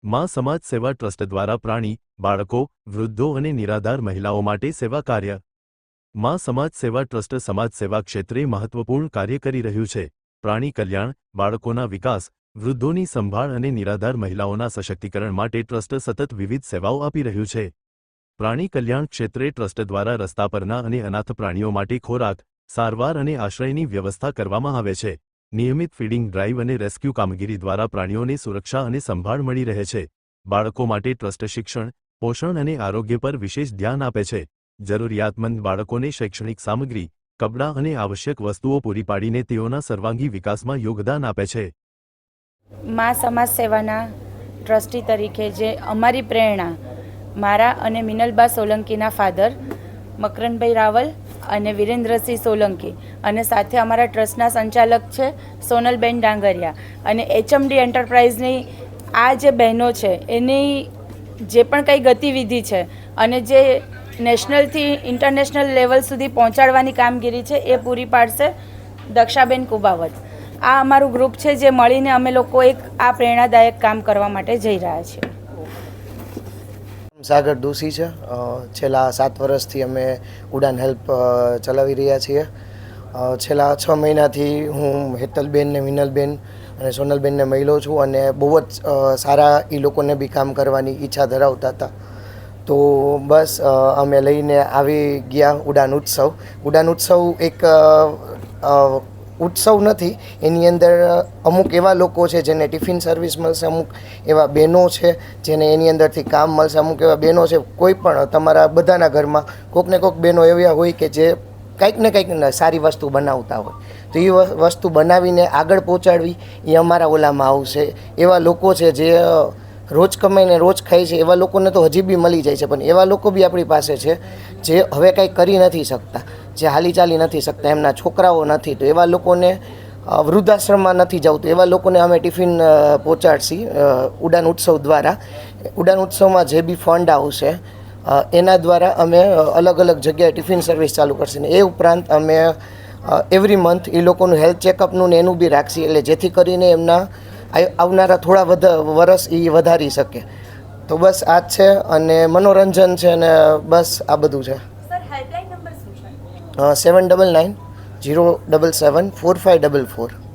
માં સમાજ સેવા ટ્રસ્ટ દ્વારા પ્રાણી, બાળકો, વૃદ્ધો અને નિરાધાર મહિલાઓ માટે સેવા કાર્ય. માં સમાજ સેવા ટ્રસ્ટ સમાજ સેવા ક્ષેત્રે મહત્વપૂર્ણ કાર્ય કરી રહ્યું છે. પ્રાણી કલ્યાણ, બાળકોના વિકાસ, વૃદ્ધોની સંભાળ અને નિરાધાર મહિલાઓના સશક્તિકરણ માટે ટ્રસ્ટ સતત વિવિધ સેવાઓ આપી રહ્યું છે. પ્રાણી કલ્યાણ ક્ષેત્રે ટ્રસ્ટ દ્વારા રસ્તા પરના અને અનાથ પ્રાણીઓ માટે ખોરાક, સારવાર અને આશ્રયની વ્યવસ્થા કરવામાં આવે છે. નિયમિત ફીડિંગ ડ્રાઈવ અને રેસ્ક્યુ કામગીરી દ્વારા પ્રાણીઓને સુરક્ષા અને સંભાળ મળી રહે છે. બાળકો માટે ટ્રસ્ટ શિક્ષણ, પોષણ અને આરોગ્ય પર વિશેષ ધ્યાન આપે છે. જરૂરિયાતમંદ બાળકોને શૈક્ષણિક સામગ્રી, કપડાં અને આવશ્યક વસ્તુઓ પૂરી પાડીને તેઓના સર્વાંગી વિકાસમાં યોગદાન આપે છે. માં સમાજ સેવાના ટ્રસ્ટી તરીકે જે અમારી પ્રેરણા મારા અને મિનલબા સોલંકીના ફાધર મકરનભાઈ રાવલ અને વિરેન્દ્રસિંહ સોલંકી અને સાથે અમારા ટ્રસ્ટના સંચાલક છે સોનલબેન ડાંગરિયા અને એચએમડી એન્ટરપ્રાઇઝની આ જે બહેનો છે એની જે પણ કંઈ ગતિવિધિ છે અને જે નેશનલથી ઇન્ટરનેશનલ લેવલ સુધી પહોંચાડવાની કામગીરી છે એ પૂરી પાડશે દક્ષાબેન કુબાવત. આ અમારું ગ્રુપ છે જે મળીને અમે લોકો એક આ પ્રેરણાદાયક કામ કરવા માટે જઈ રહ્યા છીએ. સાગર દોશી છે. છેલ્લા 7 વર્ષથી અમે ઉડાન હેલ્પ ચલાવી રહ્યા છીએ. છેલ્લા 6 મહિનાથી હું હેતલબેન ને વિનલબેન અને સોનલબેનને મળ્યો છું અને બહુ જ સારા એ લોકોને બી કામ કરવાની ઈચ્છા ધરાવતા હતા. તો બસ અમે લઈને આવી ગયા ઉડાન ઉત્સવ. ઉડાન ઉત્સવ એક ઉત્સવ નથી, એની અંદર અમુક એવા લોકો છે જેને ટિફિન સર્વિસ મળશે, અમુક એવા બહેનો છે જેને એની અંદરથી કામ મળશે, અમુક એવા બહેનો છે કોઈ પણ તમારા બધાના ઘરમાં કોઈક ને કોઈક બહેનો એવા હોય કે જે કંઈક ને કંઈક સારી વસ્તુ બનાવતા હોય, તો એ વસ્તુ બનાવીને આગળ પહોંચાડવી એ અમારા ઓલામાં આવશે. એવા લોકો છે જે રોજ કમાઈને રોજ ખાય છે, એવા લોકોને તો હજી બી મળી જાય છે, પણ એવા લોકો બી આપણી પાસે છે જે હવે કંઈ કરી નથી શકતા, જે હાલી ચાલી નથી શકતા, એમના છોકરાઓ નથી, તો એવા લોકોને વૃદ્ધાશ્રમમાં નથી જવું, તો એવા લોકોને અમે ટિફિન પહોંચાડશી ઉડાન ઉત્સવ દ્વારા. ઉડાન ઉત્સવમાં જે બી ફંડ આવશે એના દ્વારા અમે અલગ અલગ જગ્યાએ ટિફિન સર્વિસ ચાલુ કરશે. ને એ ઉપરાંત અમે એવરી મંથ એ લોકોનું હેલ્થ ચેકઅપનું ને એનું બી રાખશી, એટલે જેથી કરીને એમના આવનારા થોડા વર્ષ એ વધારી શકે. તો બસ આ જ છે અને મનોરંજન છે ને બસ આ બધું છે. 7990774544.